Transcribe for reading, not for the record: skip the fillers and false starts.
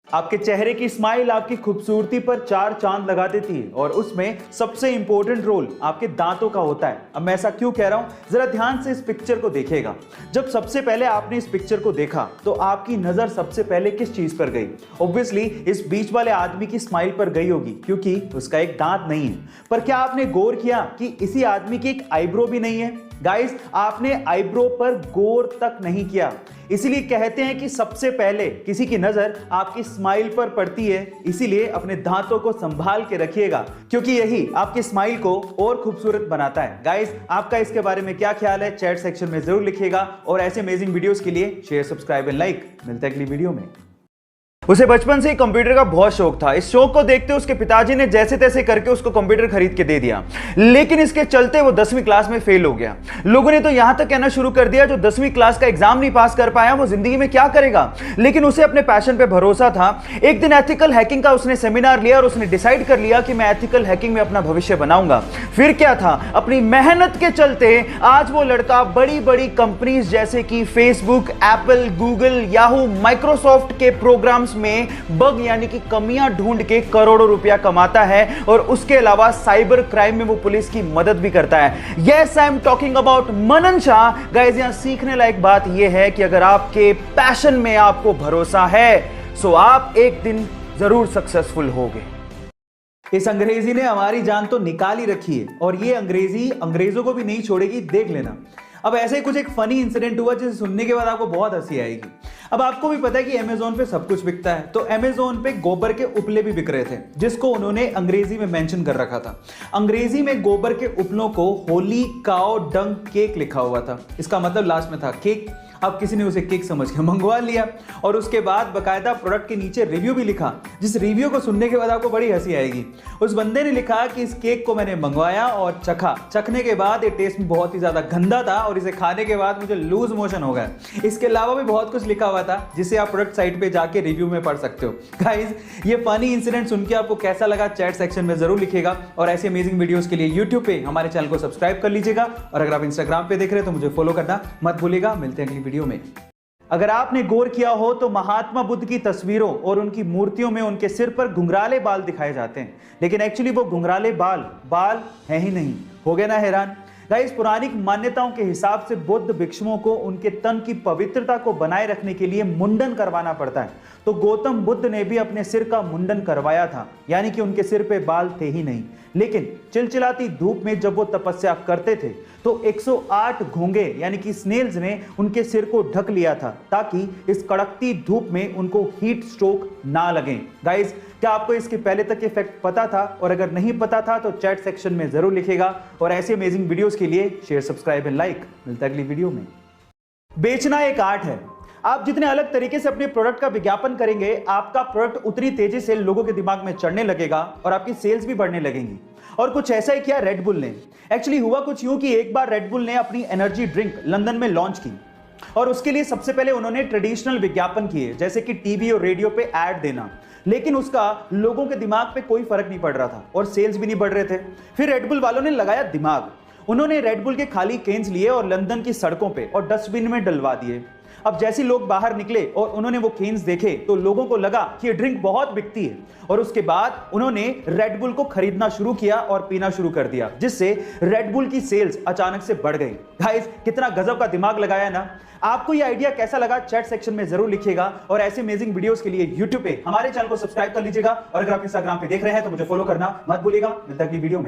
आपके चेहरे की स्माइल आपकी खूबसूरती पर चार चांद लगा देती है और उसमें सबसे इंपॉर्टेंट रोल आपके दांतों का होता है। अब मैं ऐसा क्यों कह रहा हूं, जरा ध्यान से इस पिक्चर को देखिएगा। जब सबसे पहले आपने इस पिक्चर को देखा तो आपकी नजर सबसे पहले किस चीज पर गई? ऑब्वियसली इस बीच वाले आदमी की स्माइल पर गई होगी, क्योंकि उसका एक दांत नहीं है। पर क्या आपने गौर किया कि इसी आदमी की एक आईब्रो भी नहीं है? गाइस, आपने आईब्रो पर गौर तक नहीं किया। इसीलिए कहते हैं कि सबसे पहले किसी की नजर आपकी स्माइल पर पड़ती है। इसीलिए अपने दांतों को संभाल के रखिएगा, क्योंकि यही आपकी स्माइल को और खूबसूरत बनाता है। गाइस, आपका इसके बारे में क्या ख्याल है? चैट सेक्शन में जरूर लिखिएगा और ऐसे अमेजिंग वीडियोस के लिए शेयर, सब्सक्राइब एंड लाइक। मिलते हैं अगली वीडियो में। उसे बचपन से ही कंप्यूटर का बहुत शौक था। इस शौक को देखते उसके पिताजी ने जैसे तैसे करके उसको कंप्यूटर खरीद के दे दिया, लेकिन इसके चलते वो 10वीं क्लास में फेल हो गया। लोगों ने तो यहां तक कहना शुरू कर दिया, जो 10वीं क्लास का एग्जाम नहीं पास कर पाया वो जिंदगी में क्या करेगा। लेकिन उसे अपने पैशन पे भरोसा था। एक दिन एथिकल हैकिंग का उसने सेमिनार लिया और उसने डिसाइड कर लिया कि मैं एथिकल हैकिंग में अपना भविष्य बनाऊंगा। फिर क्या था, अपनी मेहनत के चलते आज वो लड़का बड़ी बड़ी कंपनीज जैसे कि Facebook, Apple, Google, Yahoo, Microsoft के प्रोग्राम्स में बग यानी कि कमियां ढूंढ के करोड़ों रुपया कमाता है और उसके अलावा साइबर क्राइम में वो पुलिस की मदद भी करता है। Yes, I am talking about Manan Shah. Guys, यहां सीखने लायक बात यह है कि अगर आपके पैशन में आपको भरोसा है सो आप एक दिन जरूर सक्सेसफुल होगे। इस अंग्रेजी ने हमारी जान तो निकाल ही रखी है और ये अंग्रेजी अंग्रेजों को भी नहीं छोड़ेगी, देख लेना। अब ऐसे ही कुछ एक फनी इंसिडेंट हुआ जिसे सुनने के बाद आपको बहुत हंसी आएगी। अब आपको भी पता है कि अमेज़न पे सब कुछ बिकता है, तो अमेज़न पे गोबर के उपले भी बिक रहे थे, जिसको उन्होंने अंग्रेजी में मेंशन कर रखा था। अंग्रेजी में गोबर के उपलों को होली काउ डंग केक लिखा हुआ था। इसका मतलब लास्ट में था केक। अब किसी ने उसे केक समझ के मंगवा लिया और उसके बाद बकायदा प्रोडक्ट के नीचे रिव्यू भी लिखा, जिस रिव्यू को सुनने के बाद आपको बड़ी हंसी आएगी। उस बंदे ने लिखा कि इस केक को मैंने मंगवाया और चखने के बाद ये टेस्ट में बहुत ही ज्यादा गंदा था और इसे खाने के बाद मुझे लूज मोशन हो गया। इसके अलावा भी बहुत कुछ लिखा हुआ था जिसे आप प्रोडक्ट साइट पे जाके रिव्यू में पढ़ सकते हो। गाइस, ये फनी इंसिडेंट सुन के आपको कैसा लगा चैट सेक्शन में जरूर लिखिएगा और ऐसे अमेजिंग वीडियोस के लिए यूट्यूब पे हमारे चैनल को सब्सक्राइब कर लीजिएगा और अगर आप इंस्टाग्राम पे देख रहे हैं तो मुझे फॉलो करना मत भूलिएगा। मिलते हैं अगली वीडियो में। अगर आपने गौर किया हो तो महात्मा बुद्ध की तस्वीरों और उनकी मूर्तियों में उनके सिर पर घुंघराले बाल दिखाए जाते हैं, लेकिन एक्चुअली वो घुंघराले बाल हैं ही नहीं। हो गए ना हैरान? गाइस, पुरानी मान्यताओं के हिसाब से बुद्ध भिक्षुओं को उनके तन की पवित्रता को बनाए रखने के लिए मुंडन करवाना पड़ता है। तो गौतम बुद्ध ने भी अपने सिर का मुंडन करवाया था, यानी कि उनके सिर पे बाल थे ही नहीं। लेकिन चिलचिलाती धूप में जब वो तपस्या करते थे तो 108 घोंगे यानी कि स्नेल्स ने उनके सिर को ढक लिया था, ताकि इस कड़कती धूप में उनको हीट स्ट्रोक ना लगे। गाइस, क्या आपको इसके पहले तक ये फैक्ट पता था? और अगर नहीं पता था तो चैट सेक्शन में जरूर लिखिएगा और ऐसे अमेजिंग वीडियोस के लिए शेयर, सब्सक्राइब एंड लाइक। मिलता है अगली वीडियो में। बेचना एक आर्ट है। आप जितने अलग तरीके से अपने प्रोडक्ट का विज्ञापन करेंगे, आपका प्रोडक्ट उतनी तेजी से लोगों के दिमाग में चढ़ने लगेगा और आपकी सेल्स भी बढ़ने लगेंगी। और कुछ ऐसा ही किया रेड बुल ने। एक्चुअली हुआ कुछ यूं कि एक बार रेड बुल ने अपनी एनर्जी ड्रिंक लंदन में लॉन्च की और उसके लिए सबसे पहले उन्होंने ट्रेडिशनल विज्ञापन किए, जैसे कि टीवी और रेडियो पे ऐड देना, लेकिन उसका लोगों के दिमाग पे कोई फर्क नहीं पड़ रहा था और सेल्स भी नहीं बढ़ रहे थे। फिर रेड बुल वालों ने लगाया दिमाग। उन्होंने रेड बुल के खाली केन्स लिए और लंदन की सड़कों पे और डस्टबिन में डलवा दिए। अब जैसे लोग बाहर निकले और उन्होंने वो केन्स देखे तो लोगों को लगा कि ये ड्रिंक बहुत बिकती है और उसके बाद उन्होंने रेड बुल को खरीदना शुरू किया और पीना शुरू कर दिया, जिससे रेड बुल की सेल्स अचानक से बढ़ गई। गाइस, कितना गजब का दिमाग लगाया ना। आपको ये आइडिया कैसा लगा चैट सेक्शन में जरूर लिखिएगा और ऐसे अमेजिंग वीडियोस के लिए यूट्यूब पे हमारे चैनल को सब्सक्राइब कर लीजिएगा और अगर आप इंस्टाग्राम पे देख रहे हैं तो मुझे फॉलो करना मत भूलिएगा। मिलता है अगली वीडियो में।